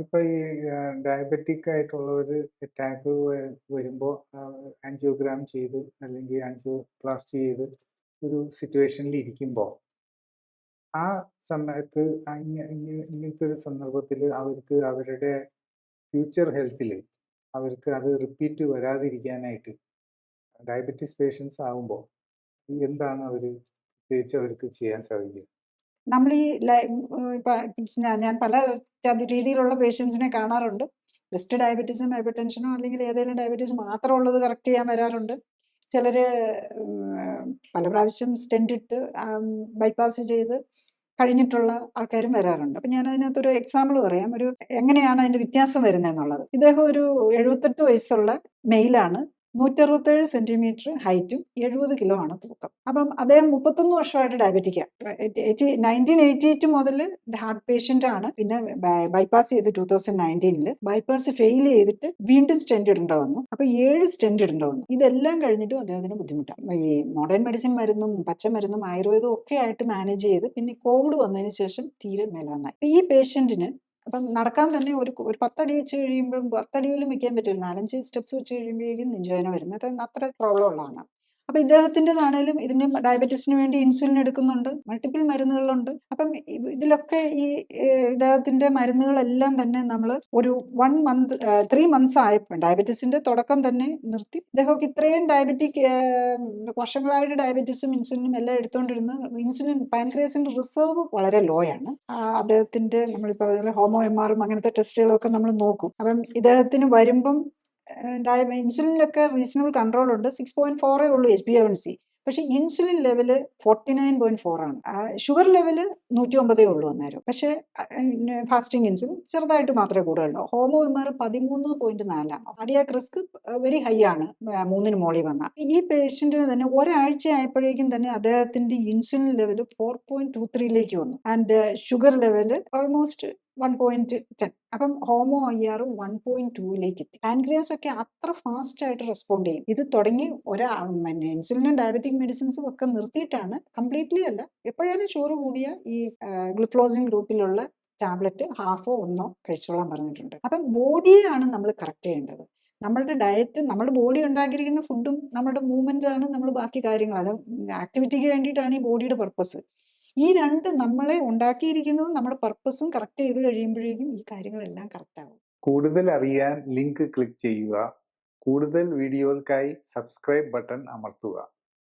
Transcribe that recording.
ഇപ്പൊ ഈ diabetic ആയിട്ടുള്ളവര് attack വരുമ്പോൾ ആൻജിയോഗ്രാം ചെയ്ത് അല്ലെങ്കിൽ ആൻജിയോപ്ലാസ്റ്റി ചെയ്ത് ഒരു സിറ്റുവേഷനിൽ ഇരിക്കുമ്പോൾ ആ സമയത്ത് ഇങ്ങനത്തെ ഒരു സന്ദർഭത്തിൽ അവർക്ക് അവരുടെ ഫ്യൂച്ചർ ഹെൽത്തിൽ അവർക്ക് അത് റിപ്പീറ്റ് വരാതിരിക്കാനായിട്ട് ഡയബറ്റീസ് പേഷ്യൻസ് ആകുമ്പോൾ എന്താണ് അവർ പ്രത്യേകിച്ച് അവർക്ക് ചെയ്യാൻ സാധിക്കുക? നമ്മൾ ഈ ഞാൻ പല രീതിയിലുള്ള പേഷ്യൻസിനെ കാണാറുണ്ട്. ജസ്റ്റ് ഡയബറ്റീസും ഹൈപ്പർ ടെൻഷനോ അല്ലെങ്കിൽ ഏതെങ്കിലും ഡയബറ്റീസ് മാത്രമുള്ളത് കറക്റ്റ് ചെയ്യാൻ വരാറുണ്ട്. ചിലർ പല പ്രാവശ്യം സ്റ്റെൻറ്റ് ഇട്ട് ബൈപ്പാസ് ചെയ്ത് കഴിഞ്ഞിട്ടുള്ള ആൾക്കാരും വരാറുണ്ട്. അപ്പം ഞാൻ അതിനകത്തൊരു എക്സാമ്പിൾ പറയാം. എങ്ങനെയാണ് അതിൻ്റെ വ്യത്യാസം വരുന്നതെന്നുള്ളത്. ഇദ്ദേഹം ഒരു 78 വയസ്സുള്ള മെയിലാണ്. 167 സെന്റിമീറ്റർ ഹൈറ്റും 70 കിലോ ആണ് തൂക്കം. അപ്പം അദ്ദേഹം 31 വർഷമായിട്ട് ഡയബറ്റിക്കാണ്. 1988 മുതൽ ഹാർട്ട് പേഷ്യൻ്റ് ആണ്. പിന്നെ ബൈപ്പാസ് ചെയ്ത് 2019 ബൈപ്പാസ് ഫെയിൽ ചെയ്തിട്ട് വീണ്ടും സ്റ്റെൻറ്റ് ഇടേണ്ട വന്നു. അപ്പോൾ 7 സ്റ്റെൻറ്റ് ഇടേണ്ട വന്നു. ഇതെല്ലാം കഴിഞ്ഞിട്ടും അദ്ദേഹത്തിന് ബുദ്ധിമുട്ടാണ്. ഈ മോഡേൺ മെഡിസിൻ മരുന്നും പച്ചമരുന്നും ആയുർവേദവും ഒക്കെ ആയിട്ട് മാനേജ് ചെയ്ത് പിന്നെ കോവിഡ് വന്നതിന് ശേഷം തീരെ മേലാന്നായി. ഈ പേഷ്യൻറ്റിന് അപ്പം നടക്കാൻ തന്നെ ഒരു 10 അടി വെച്ച് കഴിയുമ്പോൾ 10 അടി പോലും വെക്കാൻ പറ്റില്ല. 4-5 സ്റ്റെപ്സ് വെച്ച് കഴിയുമ്പോഴേക്കും നെഞ്ചുവേദന വരുന്നത് അത്ര പ്രോബ്ലം ഉള്ളതാണ്. അപ്പം ഇദ്ദേഹത്തിൻ്റെതാണേലും ഇതിന് ഡയബറ്റീസിന് വേണ്ടി ഇൻസുലിൻ എടുക്കുന്നുണ്ട്, മൾട്ടിപ്പിൾ മരുന്നുകളുണ്ട്. അപ്പം ഇതിലൊക്കെ ഈ ഇദ്ദേഹത്തിൻ്റെ മരുന്നുകളെല്ലാം തന്നെ നമ്മൾ ഒരു 3 months ആയപ്പോൾ ഡയബറ്റീസിൻ്റെ തുടക്കം തന്നെ നിർത്തി. ഇദ്ദേഹമൊക്കെ ഇത്രയും ഡയബറ്റിക് വർഷങ്ങളായിട്ട് ഡയബറ്റീസും ഇൻസുലിനും എല്ലാം എടുത്തുകൊണ്ടിരുന്ന ഇൻസുലിൻ പാൻക്രിയാസിൻ്റെ റിസർവ് വളരെ ലോ ആണ്. അദ്ദേഹത്തിൻ്റെ നമ്മളിപ്പോൾ അതുപോലെ ഹോമോ MRും അങ്ങനത്തെ ടെസ്റ്റുകളൊക്കെ നമ്മൾ നോക്കും. അപ്പം ഇദ്ദേഹത്തിന് വരുമ്പം ഇൻസുലിനിലൊക്കെ റീസണബിൾ കൺട്രോൾ ഉണ്ട്. 6.4 ഉള്ളൂ HbA1c. പക്ഷേ ഇൻസുലിൻ ലെവല് 49.4 ആണ്. ഷുഗർ ലെവല് 109 ഉള്ളൂ അന്നേരം. പക്ഷേ ഫാസ്റ്റിംഗ് ഇൻസുലിൻ ചെറുതായിട്ട് മാത്രമേ കൂടുതലുള്ളൂ. ഹോമോ MR 13.4 ആണ്. കാർഡിയാക് റിസ്ക് വെരി ഹൈ ആണ് 3-ന് മുകളിൽ വന്നാൽ. ഈ പേഷ്യൻറ്റിന് തന്നെ ഒരാഴ്ച ആയപ്പോഴേക്കും തന്നെ അദ്ദേഹത്തിൻ്റെ ഇൻസുലിൻ ലെവല് 4.23 വന്നു. And sugar level almost 1.10. അപ്പം ഹോമോ IR 1.2 എത്തി. പാൻക്രിയാസ് ഒക്കെ അത്ര ഫാസ്റ്റ് ആയിട്ട് റെസ്പോണ്ട് ചെയ്യും. ഇത് തുടങ്ങി ഇൻസുലിനും ഡയബറ്റിക് മെഡിസിൻസും ഒക്കെ നിർത്തിയിട്ടാണ്, കംപ്ലീറ്റ്ലി അല്ല, എപ്പോഴാലും ഷുഗർ കൂടിയ ഈ ഗ്ലൂക്കോസിൻ ഗ്രൂപ്പിലുള്ള ടാബ്ലറ്റ് 1/2 1 കഴിച്ചോളാൻ പറഞ്ഞിട്ടുണ്ട്. അപ്പം ബോഡിയാണ് നമ്മൾ കറക്റ്റ് ചെയ്യേണ്ടത്. നമ്മളുടെ ഡയറ്റ്, നമ്മുടെ ബോഡി ഉണ്ടാക്കിയിരിക്കുന്ന ഫുഡും നമ്മുടെ മൂവ്മെൻറ്റ്സ് ആണ് നമ്മൾ ബാക്കി കാര്യങ്ങൾ. അത് ആക്ടിവിറ്റിക്ക് വേണ്ടിയിട്ടാണ് ഈ ബോഡിയുടെ പർപ്പസ്. ഈ രണ്ട് നമ്മളെ ഉണ്ടാക്കിയിരിക്കുന്നതും നമ്മുടെ പർപ്പസും കറക്റ്റ് ചെയ്ത് കഴിയുമ്പോഴേക്കും ഈ കാര്യങ്ങളെല്ലാം കറക്റ്റ് ആവും. കൂടുതൽ അറിയാൻ ലിങ്ക് ക്ലിക്ക് ചെയ്യുക. കൂടുതൽ വീഡിയോകൾക്കായി സബ്സ്ക്രൈബ് ബട്ടൺ അമർത്തുക.